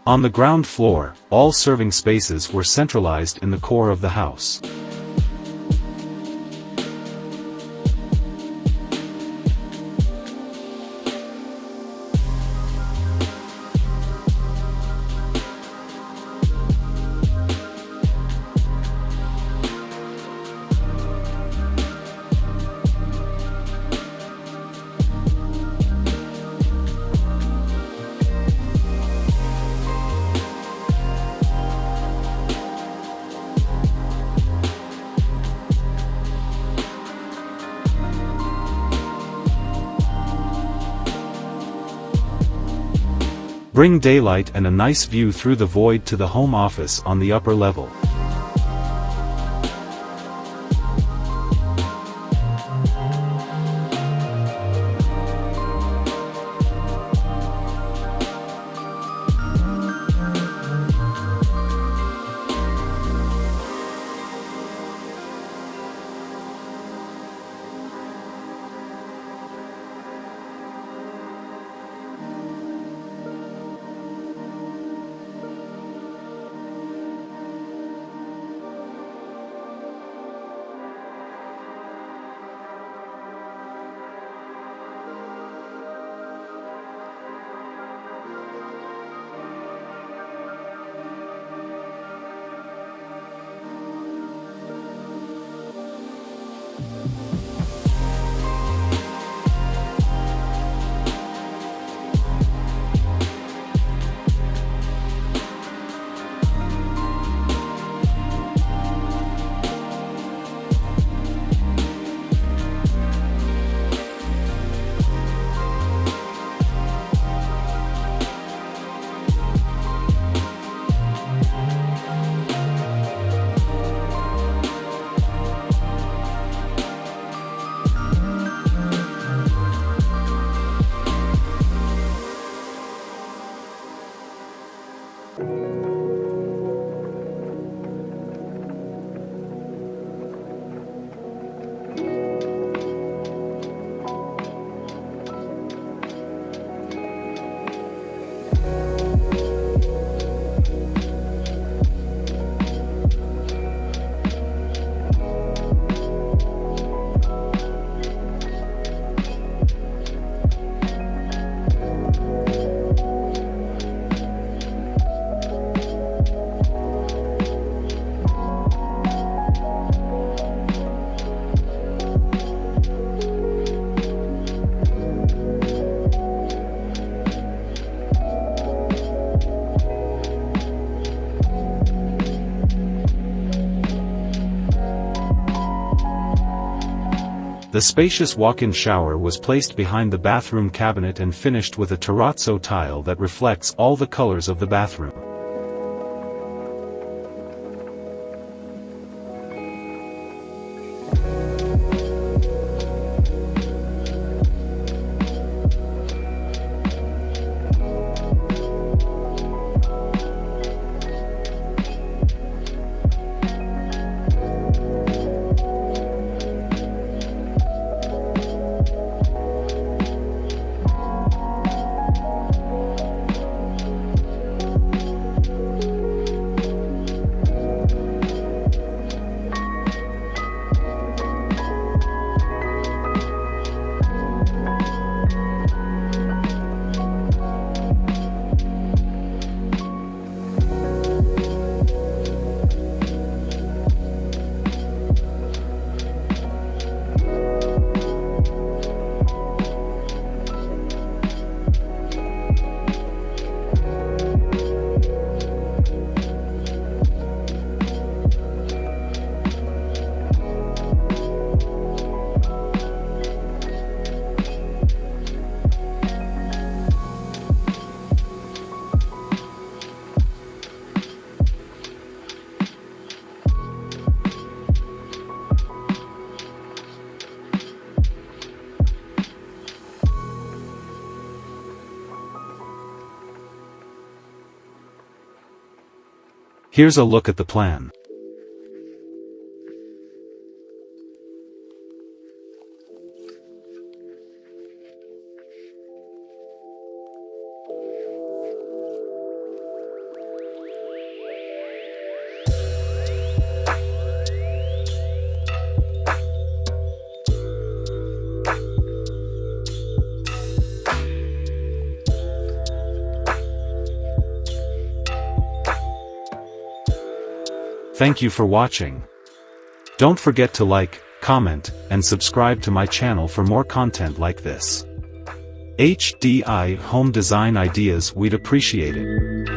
On the ground floor, all serving spaces were centralized in the core of the house. Bring daylight and a nice view through the void to the home office on the upper level. The spacious walk-in shower was placed behind the bathroom cabinet and finished with a terrazzo tile that reflects all the colors of the bathroom. Here's a look at the plan. Thank you for watching. Don't forget to like, comment, and subscribe to my channel for more content like this. HDI Home Design Ideas, we'd appreciate it.